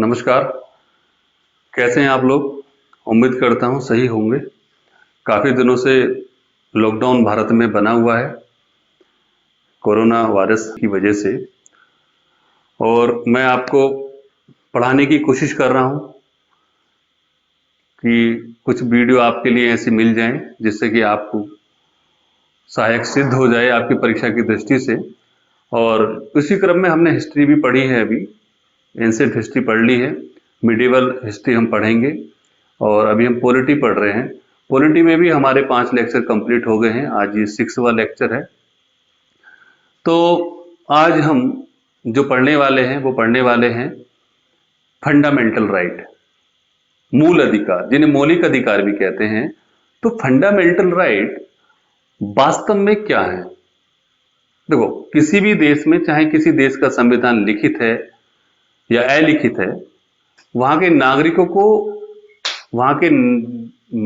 नमस्कार। कैसे हैं आप लोग? उम्मीद करता हूँ सही होंगे। काफ़ी दिनों से लॉकडाउन भारत में बना हुआ है कोरोना वायरस की वजह से, और मैं आपको पढ़ाने की कोशिश कर रहा हूँ कि कुछ वीडियो आपके लिए ऐसे मिल जाएं जिससे कि आपको सहायक सिद्ध हो जाए आपकी परीक्षा की दृष्टि से। और इसी क्रम में हमने हिस्ट्री भी पढ़ी है, अभी एंशिएंट हिस्ट्री पढ़ ली है, मिडिवल हिस्ट्री हम पढ़ेंगे, और अभी हम पॉलिटी पढ़ रहे हैं। पॉलिटी में भी हमारे 5 लेक्चर कंप्लीट हो गए हैं, आज ये 6वां लेक्चर है। तो आज हम जो पढ़ने वाले हैं वो पढ़ने वाले हैं फंडामेंटल राइट, मूल अधिकार, जिन्हें मौलिक अधिकार भी कहते हैं। तो फंडामेंटल राइट वास्तव में क्या है? देखो, किसी भी देश में, चाहे किसी देश का संविधान लिखित है या अलिखित है, वहां के नागरिकों को, वहां के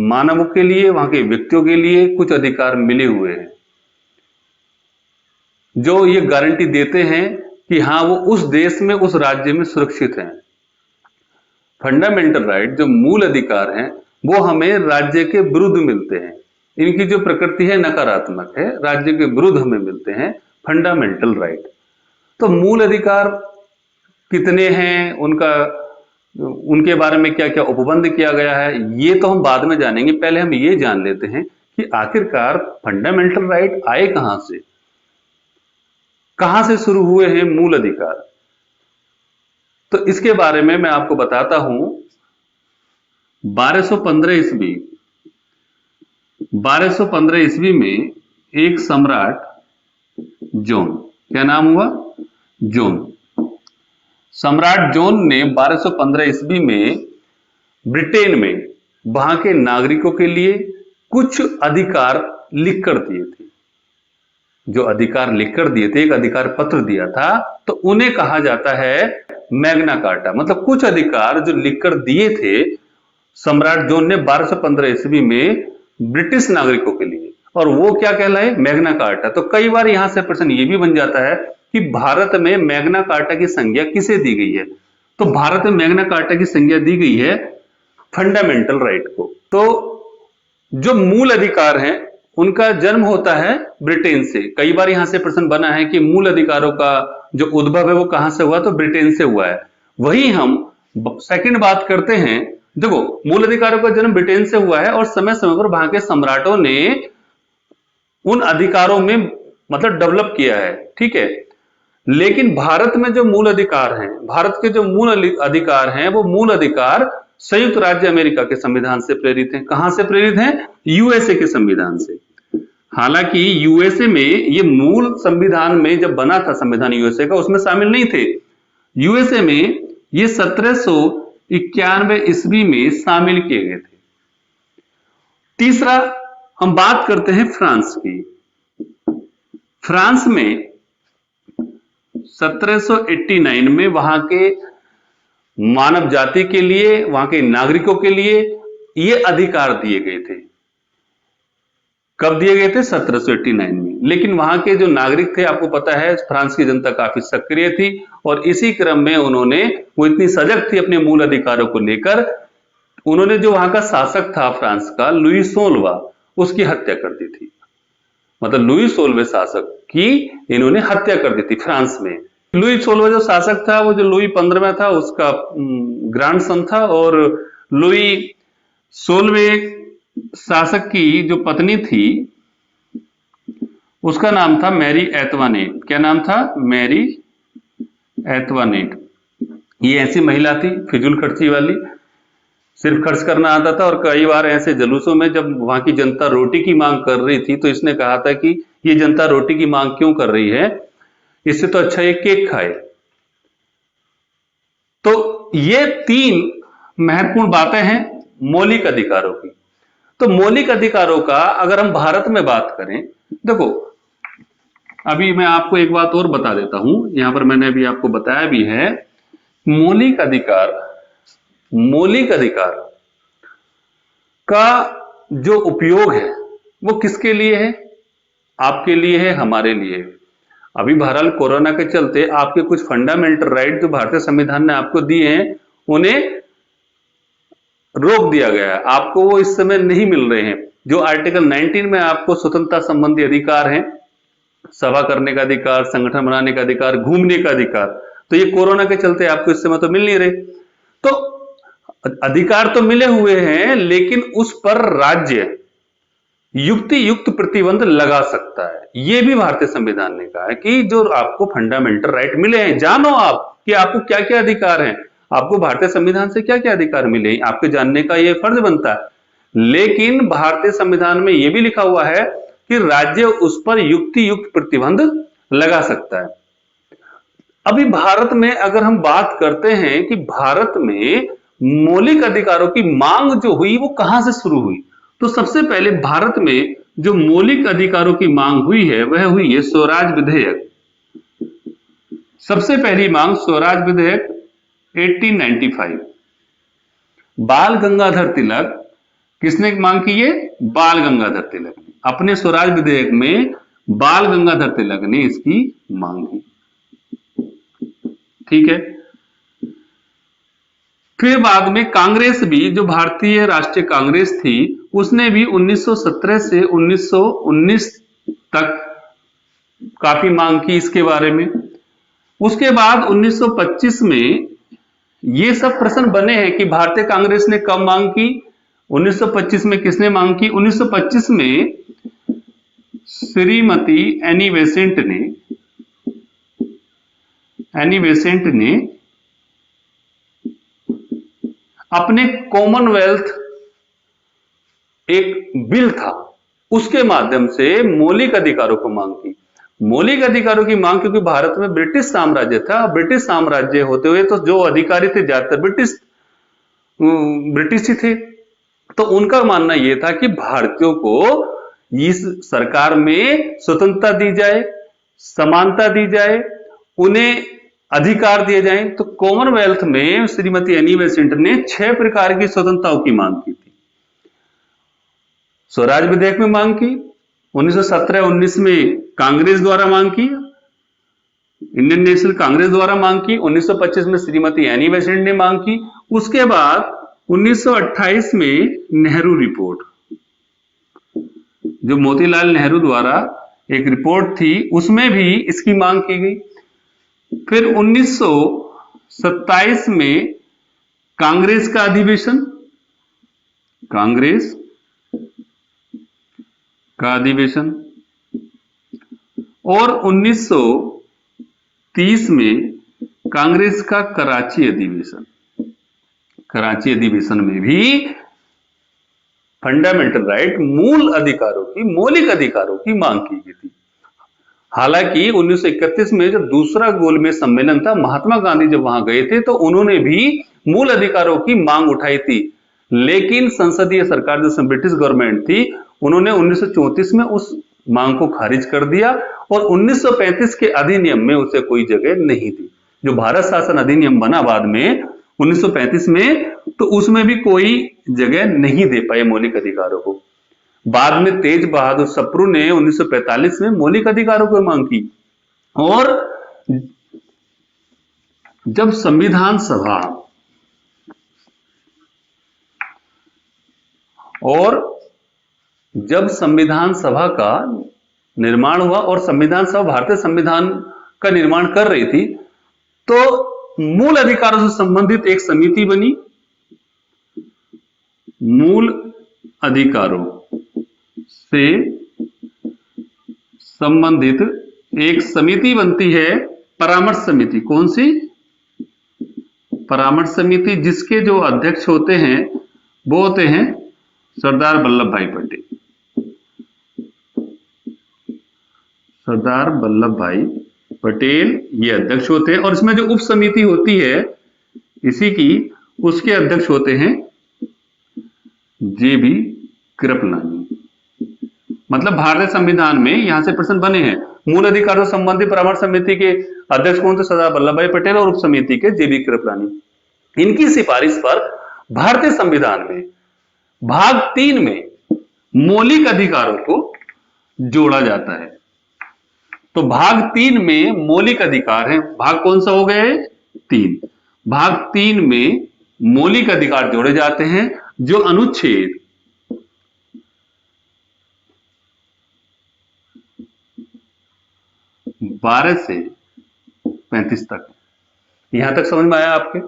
मानवों के लिए, वहां के व्यक्तियों के लिए कुछ अधिकार मिले हुए हैं जो ये गारंटी देते हैं कि हाँ, वो उस देश में, उस राज्य में सुरक्षित हैं। फंडामेंटल राइट, जो मूल अधिकार हैं, वो हमें राज्य के विरुद्ध मिलते हैं। इनकी जो प्रकृति है नकारात्मक है, राज्य के विरुद्ध हमें मिलते हैं फंडामेंटल राइट। तो मूल अधिकार कितने हैं, उनके बारे में क्या क्या उपबंध किया गया है, ये तो हम बाद में जानेंगे। पहले हम ये जान लेते हैं कि आखिरकार फंडामेंटल राइट आए कहां से शुरू हुए हैं मूल अधिकार। तो इसके बारे में मैं आपको बताता हूं। 1215 ईस्वी 1215 ईस्वी में एक सम्राट जॉन, क्या नाम हुआ? जॉन। सम्राट जॉन ने 1215 ईस्वी में ब्रिटेन में वहां के नागरिकों के लिए कुछ अधिकार लिखकर दिए थे। जो अधिकार लिखकर दिए थे, एक अधिकार पत्र दिया था, तो उन्हें कहा जाता है मैग्ना कार्टा। मतलब कुछ अधिकार जो लिखकर दिए थे सम्राट जॉन ने 1215 ईस्वी में ब्रिटिश नागरिकों के लिए, और वो क्या कहलाए? Magna carta. तो कई बार यहां से प्रश्न ये भी बन जाता है कि भारत में मैग्ना कार्टा की संज्ञा किसे दी गई है? तो भारत में मैग्ना कार्टा की संज्ञा दी गई है फंडामेंटल राइट को। तो जो मूल अधिकार हैं उनका जन्म होता है ब्रिटेन से। कई बार यहां से प्रश्न बना है कि मूल अधिकारों का जो उद्भव है वो कहां से हुआ? तो ब्रिटेन से हुआ है। वही हम सेकंड बात करते हैं। देखो, मूल अधिकारों का जन्म ब्रिटेन से हुआ है, और समय समय पर वहां के सम्राटों ने उन अधिकारों में मतलब डेवलप किया है, ठीक है। लेकिन भारत में जो मूल अधिकार हैं, भारत के जो मूल अधिकार हैं, वो मूल अधिकार संयुक्त राज्य अमेरिका के संविधान से प्रेरित हैं। कहां से प्रेरित हैं? यूएसए के संविधान से। हालांकि यूएसए में ये मूल संविधान में जब बना था संविधान यूएसए का, उसमें शामिल नहीं थे। यूएसए में ये 1791 ईस्वी में शामिल किए गए थे। तीसरा, हम बात करते हैं फ्रांस की। फ्रांस में 1789 में वहां के मानव जाति के लिए, वहां के नागरिकों के लिए ये अधिकार दिए गए थे। कब दिए गए थे? 1789 में। लेकिन वहां के जो नागरिक थे, आपको पता है फ्रांस की जनता काफी सक्रिय थी, और इसी क्रम में वो इतनी सजग थी अपने मूल अधिकारों को लेकर, उन्होंने जो वहां का शासक था फ्रांस का, लुई 16वां, उसकी हत्या कर दी थी। मतलब लुई 16वें शासक की इन्होंने हत्या कर दी थी फ्रांस में। लुई 16वां जो शासक था, वो जो लुई 15वां था उसका ग्रैंड सन था, और लुई 16वें शासक की जो पत्नी थी उसका नाम था मैरी एंतोइनेट। क्या नाम था? मैरी एंतोइनेट। ये ऐसी महिला थी फिजूल खर्ची वाली, सिर्फ खर्च करना आता था। और कई बार ऐसे जुलूसों में जब वहां की जनता रोटी की मांग कर रही थी, तो इसने कहा था कि ये जनता रोटी की मांग क्यों कर रही है, इससे तो अच्छा ये केक खाए। तो ये 3 महत्वपूर्ण बातें हैं मौलिक अधिकारों की। तो मौलिक अधिकारों का अगर हम भारत में बात करें, देखो अभी मैं आपको एक बात और बता देता हूं, यहां पर मैंने अभी आपको बताया भी है। मौलिक अधिकार का जो उपयोग है वो किसके लिए है? आपके लिए है, हमारे लिए है। अभी बहरहाल कोरोना के चलते आपके कुछ फंडामेंटल राइट जो भारतीय संविधान ने आपको दिए हैं, उन्हें रोक दिया गया है, आपको वो इस समय नहीं मिल रहे हैं। जो आर्टिकल 19 में आपको स्वतंत्रता संबंधी अधिकार हैं, सभा करने का अधिकार, संगठन बनाने का अधिकार, घूमने का अधिकार, तो ये कोरोना के चलते आपको इस समय तो मिल नहीं रहे। तो अधिकार तो मिले हुए हैं, लेकिन उस पर राज्य युक्ति युक्त प्रतिबंध लगा सकता है। यह भी भारतीय संविधान ने कहा है कि जो आपको फंडामेंटल राइट मिले हैं, जानो आप कि आपको क्या क्या अधिकार हैं, आपको भारतीय संविधान से क्या क्या अधिकार मिले हैं, आपके जानने का यह फर्ज बनता है। लेकिन भारतीय संविधान में यह भी लिखा हुआ है कि राज्य उस पर युक्ति युक्त प्रतिबंध लगा सकता है। अभी भारत में अगर हम बात करते हैं कि भारत में मौलिक अधिकारों की मांग जो हुई वो कहां से शुरू हुई, तो सबसे पहले भारत में जो मौलिक अधिकारों की मांग हुई है वह हुई है स्वराज विधेयक। सबसे पहली मांग स्वराज विधेयक 1895। बाल गंगाधर तिलक, किसने मांग की है? बाल गंगाधर तिलक ने अपने स्वराज विधेयक में, बाल गंगाधर तिलक ने इसकी मांग की। ठीक है। फिर बाद में कांग्रेस भी, जो भारतीय राष्ट्रीय कांग्रेस थी, उसने भी 1917 से 1919 तक काफी मांग की इसके बारे में। उसके बाद 1925 में ये सब प्रश्न बने हैं कि भारतीय कांग्रेस ने कब मांग की, 1925 में किसने मांग की? 1925 में श्रीमती एनी बेसेंट ने अपने कॉमनवेल्थ एक बिल था, उसके माध्यम से मौलिक अधिकारों को मांग की। मौलिक अधिकारों की मांग, क्योंकि भारत में ब्रिटिश साम्राज्य था, ब्रिटिश साम्राज्य होते हुए तो जो अधिकारी थे ज्यादातर ब्रिटिश ही थे, तो उनका मानना यह था कि भारतीयों को इस सरकार में स्वतंत्रता दी जाए, समानता दी जाए, उन्हें अधिकार दिए जाएं। तो कॉमनवेल्थ में श्रीमती एनी बेसेंट ने 6 प्रकार की स्वतंत्रताओं की मांग की थी। स्वराज विधेयक में मांग की, 1917-19 में कांग्रेस द्वारा मांग की, इंडियन नेशनल कांग्रेस द्वारा मांग की, 1925 में श्रीमती एनी बेसेंट ने मांग की। उसके बाद 1928 में नेहरू रिपोर्ट, जो मोतीलाल नेहरू द्वारा एक रिपोर्ट थी, उसमें भी इसकी मांग की गई। फिर 1927 में कांग्रेस का अधिवेशन, और 1930 में कांग्रेस का कराची अधिवेशन में भी फंडामेंटल राइट, मौलिक अधिकारों की मांग की गई थी। हालांकि 1931 में जब दूसरा गोलमेज सम्मेलन था, महात्मा गांधी जब वहां गए थे तो उन्होंने भी मूल अधिकारों की मांग उठाई थी, लेकिन संसदीय सरकार, जो ब्रिटिश गवर्नमेंट थी, उन्होंने 1934 में उस मांग को खारिज कर दिया और 1935 के अधिनियम में उसे कोई जगह नहीं दी। जो भारत शासन अधिनियम बना बाद में 1935 में, तो उसमें भी कोई जगह नहीं दे पाए मौलिक अधिकारों को। बाद में तेज बहादुर सप्रू ने 1945 में मौलिक अधिकारों को मांग की। और जब संविधान सभा का निर्माण हुआ और संविधान सभा भारतीय संविधान का निर्माण कर रही थी, तो मूल अधिकारों से संबंधित एक समिति बनी। मूल अधिकारों से संबंधित एक समिति बनती है, परामर्श समिति। कौन सी? परामर्श समिति, जिसके जो अध्यक्ष होते हैं वो होते हैं सरदार वल्लभ भाई पटेल। सरदार वल्लभ भाई पटेल ये अध्यक्ष होते हैं, और इसमें जो उप समिति होती है इसी की, उसके अध्यक्ष होते हैं जे.बी. कृपलानी। मतलब भारतीय संविधान में यहां से प्रश्न बने हैं, मूल अधिकारों संबंधी परामर्श समिति के अध्यक्ष कौन थे? सरदार वल्लभ भाई पटेल, और उप समिति के जे.बी. कृपलानी। इनकी सिफारिश पर भारतीय संविधान में भाग 3 में मौलिक अधिकारों को जोड़ा जाता है। तो भाग 3 में मौलिक अधिकार है। भाग कौन सा हो गए? 3। भाग 3 में मौलिक अधिकार जोड़े जाते हैं जो अनुच्छेद 12 से 35 तक। यहां तक समझ में आया आपके?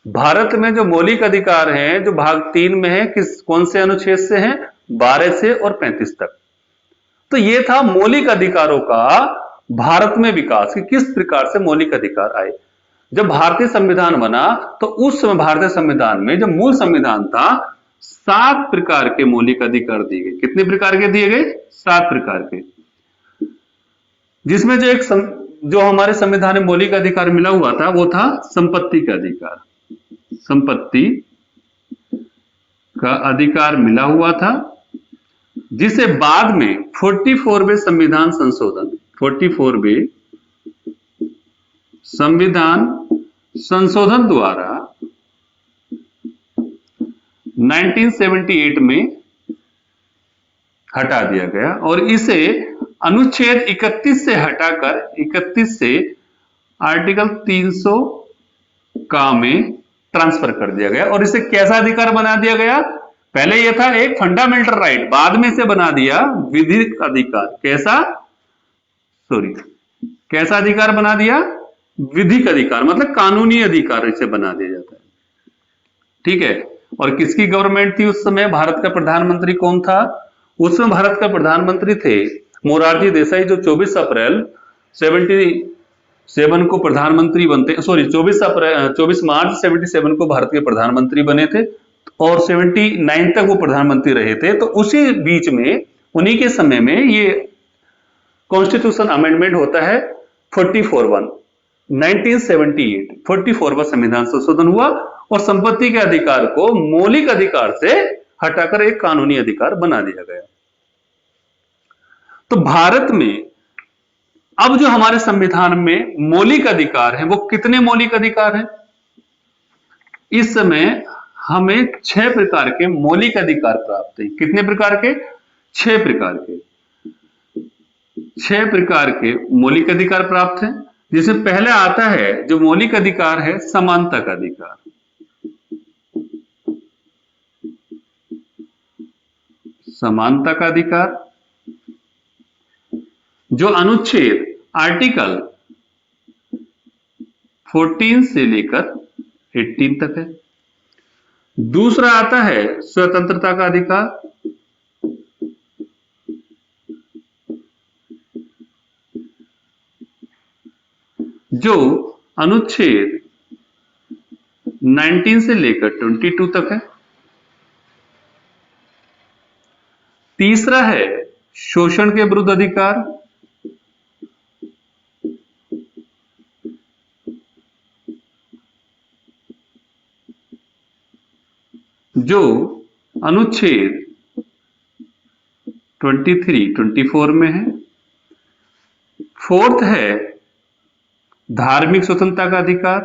भारत में जो मौलिक अधिकार हैं जो भाग 3 में है, कौन से अनुच्छेद से हैं? 12 से और 35 तक। तो ये था मौलिक अधिकारों का भारत में विकास, कि किस प्रकार से मौलिक अधिकार आए। जब भारतीय संविधान बना तो उस समय भारतीय संविधान में जो मूल संविधान था 7 प्रकार के मौलिक अधिकार दिए गए। कितने प्रकार के दिए गए? 7 प्रकार के। जिसमें जो हमारे संविधान में मौलिक अधिकार मिला हुआ था वो था संपत्ति का अधिकार। संपत्ति का अधिकार मिला हुआ था, जिसे बाद में 44वें संविधान संशोधन, 44वें संविधान संशोधन द्वारा 1978 में हटा दिया गया और इसे अनुच्छेद 31 से हटाकर 31 से आर्टिकल 300 का में ट्रांसफर कर दिया गया। और इसे कैसा अधिकार बना दिया गया? पहले यह था एक फंडामेंटल राइट, बाद में इसे बना दिया विधिक अधिकार। कैसा अधिकार बना दिया? विधिक अधिकार, मतलब कानूनी अधिकार इसे बना दिया जाता है। ठीक है। और किसकी गवर्नमेंट थी उस समय? भारत का प्रधानमंत्री कौन था? उस समय भारत का प्रधानमंत्री थे मोरारजी देसाई, जो 24 अप्रैल 77 को प्रधानमंत्री बनते, 24 मार्च 77 को भारत के प्रधानमंत्री बने थे और 79 तक वो प्रधानमंत्री रहे थे। तो उसी बीच में, उन्हीं के समय में ये कॉन्स्टिट्यूशन अमेंडमेंट होता है 44 1978, 44वां संविधान संशोधन हुआ और संपत्ति के अधिकार को मौलिक अधिकार से हटाकर एक कानूनी अधिकार बना दिया गया। तो भारत में अब जो हमारे संविधान में मौलिक अधिकार हैं वो कितने मौलिक अधिकार हैं? इस समय हमें 6 प्रकार के मौलिक अधिकार प्राप्त हैं। कितने प्रकार के? 6 प्रकार के। 6 प्रकार के मौलिक अधिकार प्राप्त हैं, जिसमें पहले आता है जो मौलिक अधिकार है समानता का अधिकार। समानता का अधिकार जो अनुच्छेद आर्टिकल 14 से लेकर 18 तक है। दूसरा आता है स्वतंत्रता का अधिकार, जो अनुच्छेद 19 से लेकर 22 तक है। तीसरा है शोषण के विरुद्ध अधिकार, जो अनुच्छेद 24 में है। फोर्थ है धार्मिक स्वतंत्रता का अधिकार,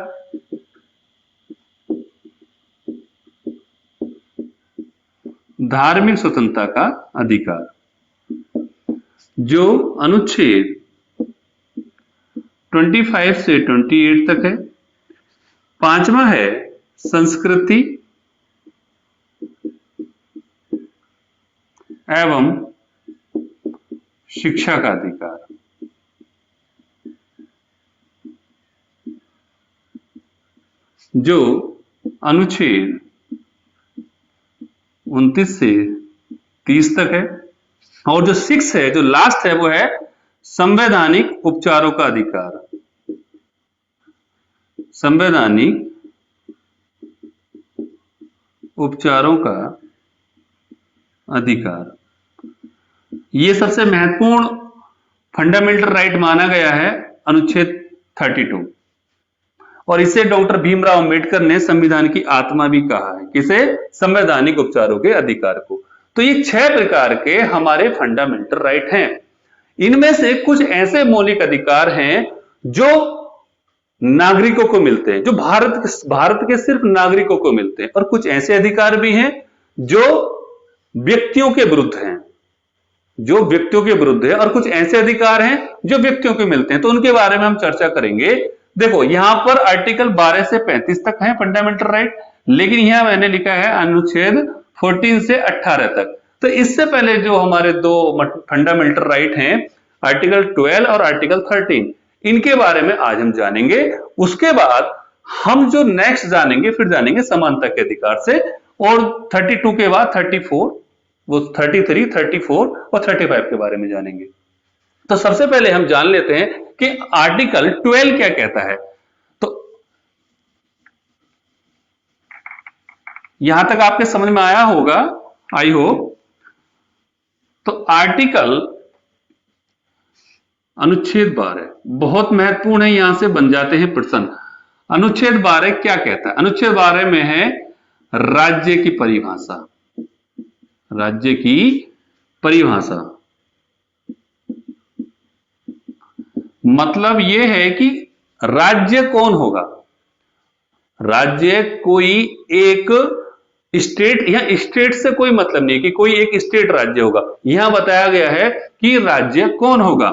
धार्मिक स्वतंत्रता का अधिकार जो अनुच्छेद 25 से 28 तक है। पांचवा है संस्कृति एवं शिक्षा का अधिकार, जो अनुच्छेद 29 से 30 तक है। और जो 6 है, जो लास्ट है, वो है संवैधानिक उपचारों का अधिकार। संवैधानिक उपचारों का अधिकार, ये सबसे महत्वपूर्ण फंडामेंटल राइट माना गया है अनुच्छेद 32 और इसे डॉक्टर भीमराव अंबेडकर ने संविधान की आत्मा भी कहा है। किसे? संवैधानिक उपचारों के अधिकार को। तो ये 6 प्रकार के हमारे फंडामेंटल राइट हैं। इनमें से कुछ ऐसे मौलिक अधिकार हैं जो नागरिकों को मिलते हैं, जो भारत के सिर्फ नागरिकों को मिलते हैं, और कुछ ऐसे अधिकार भी हैं जो व्यक्तियों के विरुद्ध हैं, जो व्यक्तियों के विरुद्ध है, और कुछ ऐसे अधिकार हैं जो व्यक्तियों को मिलते हैं। तो उनके बारे में हम चर्चा करेंगे। देखो, यहां पर आर्टिकल 12 से 35 तक है फंडामेंटल राइट। लेकिन यहां मैंने लिखा है अनुच्छेद 14 से 18 तक। तो इससे पहले जो हमारे दो फंडामेंटल राइट हैं, आर्टिकल 12 और आर्टिकल 13, इनके बारे में आज हम जानेंगे। उसके बाद हम जो नेक्स्ट जानेंगे, फिर जानेंगे समानता के अधिकार से, और 32 के बाद 34, वो 33, 34 और 35 के बारे में जानेंगे। तो सबसे पहले हम जान लेते हैं कि आर्टिकल 12 क्या कहता है। तो यहां तक आपके समझ में आया होगा, आई होप। तो आर्टिकल अनुच्छेद 12 बहुत महत्वपूर्ण है, यहां से बन जाते हैं प्रश्न। अनुच्छेद 12 क्या कहता है? अनुच्छेद 12 में है राज्य की परिभाषा। राज्य की परिभाषा मतलब यह है कि राज्य कौन होगा। राज्य कोई एक स्टेट, यहां स्टेट से कोई मतलब नहीं कि कोई एक स्टेट राज्य होगा। यहां बताया गया है कि राज्य कौन होगा।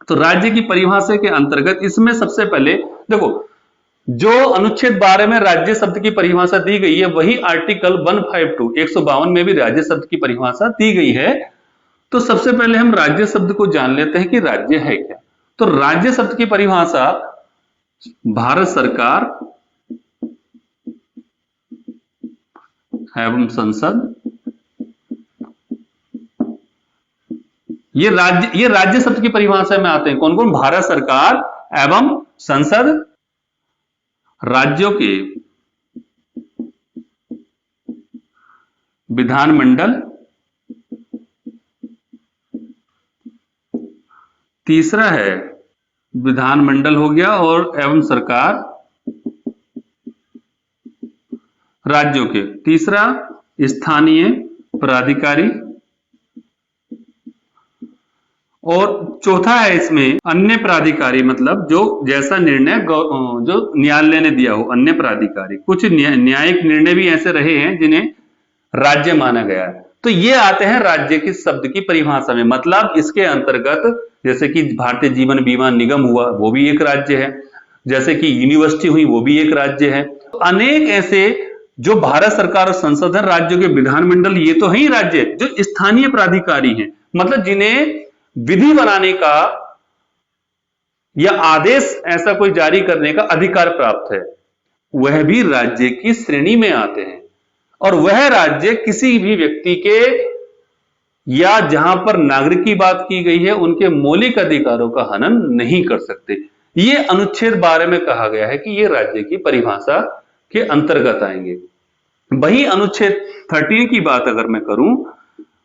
तो राज्य की परिभाषा के अंतर्गत इसमें सबसे पहले देखो, जो अनुच्छेद 12 में राज्य शब्द की परिभाषा दी गई है, वही आर्टिकल 152 में भी राज्य शब्द की परिभाषा दी गई है। तो सबसे पहले हम राज्य शब्द को जान लेते हैं कि राज्य है क्या। तो राज्य शब्द की परिभाषा भारत सरकार एवं संसद, ये राज्य शब्द की परिभाषा में आते हैं। कौन कौन? भारत सरकार एवं संसद, राज्यों के विधानमंडल, तीसरा है विधानमंडल हो गया, और एवं सरकार राज्यों के, तीसरा स्थानीय प्राधिकारी, और चौथा है इसमें अन्य प्राधिकारी, मतलब जो जैसा निर्णय जो न्यायालय ने दिया हो, अन्य प्राधिकारी। कुछ न्यायिक निर्णय भी ऐसे रहे हैं जिन्हें राज्य माना गया है। तो ये आते हैं राज्य की शब्द की परिभाषा में। मतलब इसके अंतर्गत जैसे कि भारतीय जीवन बीमा निगम हुआ, वो भी एक राज्य है। जैसे कि यूनिवर्सिटी हुई, वो भी एक राज्य है। तो अनेक ऐसे जो भारत सरकार और संसद है, राज्यों के विधानमंडल, ये तो है ही राज्य। जो स्थानीय प्राधिकारी हैं, मतलब जिन्हें विधि बनाने का या आदेश ऐसा कोई जारी करने का अधिकार प्राप्त है, वह भी राज्य की श्रेणी में आते हैं। और वह राज्य किसी भी व्यक्ति के या जहां पर नागरिक की बात की गई है, उनके मौलिक अधिकारों का हनन नहीं कर सकते। ये अनुच्छेद 12 में कहा गया है कि ये राज्य की परिभाषा के अंतर्गत आएंगे। वही अनुच्छेद 13 की बात अगर मैं करूं,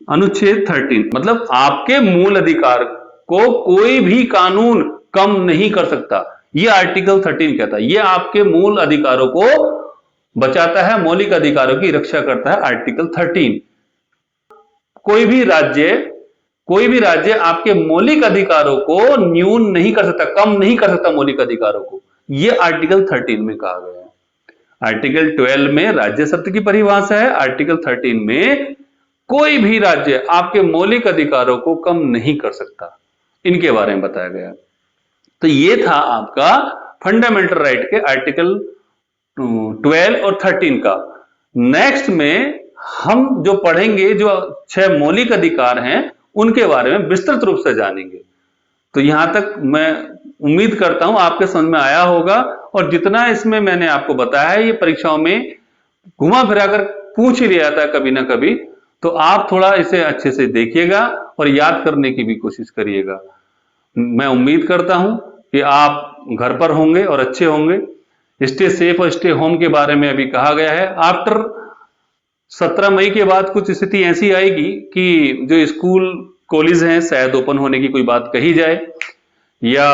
अनुच्छेद 13 मतलब आपके मूल अधिकार को कोई भी कानून कम नहीं कर सकता। ये आर्टिकल 13 कहता है। ये आपके मूल अधिकारों को बचाता है, मौलिक अधिकारों की रक्षा करता है आर्टिकल 13। कोई भी राज्य आपके मौलिक अधिकारों को न्यून नहीं कर सकता, कम नहीं कर सकता मौलिक अधिकारों को। यह आर्टिकल 13 में कहा गया है। आर्टिकल 12 में राज्य शब्द की परिभाषा है, आर्टिकल 13 में कोई भी राज्य आपके मौलिक अधिकारों को कम नहीं कर सकता, इनके बारे में बताया गया। तो ये था आपका फंडामेंटल राइट के आर्टिकल 12 और 13 का। नेक्स्ट में हम जो पढ़ेंगे, जो 6 मौलिक अधिकार हैं, उनके बारे में विस्तृत रूप से जानेंगे। तो यहां तक मैं उम्मीद करता हूं आपके समझ में आया होगा। और जितना इसमें मैंने आपको बताया है, ये परीक्षाओं में घुमा फिरा कर पूछ ही लिया था कभी ना कभी। तो आप थोड़ा इसे अच्छे से देखिएगा और याद करने की भी कोशिश करिएगा। मैं उम्मीद करता हूं कि आप घर पर होंगे और अच्छे होंगे। स्टे सेफ और स्टे होम के बारे में अभी कहा गया है। आफ्टर 17 मई के बाद कुछ स्थिति ऐसी आएगी कि जो स्कूल कॉलेज हैं शायद ओपन होने की कोई बात कही जाए, या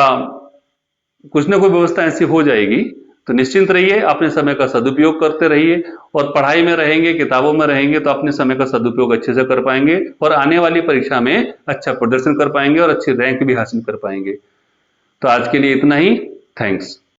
कुछ ना कोई व्यवस्था ऐसी हो जाएगी। तो निश्चिंत रहिए, अपने समय का सदुपयोग करते रहिए। और पढ़ाई में रहेंगे, किताबों में रहेंगे, तो अपने समय का सदुपयोग अच्छे से कर पाएंगे और आने वाली परीक्षा में अच्छा प्रदर्शन कर पाएंगे और अच्छी रैंक भी हासिल कर पाएंगे। तो आज के लिए इतना ही। थैंक्स।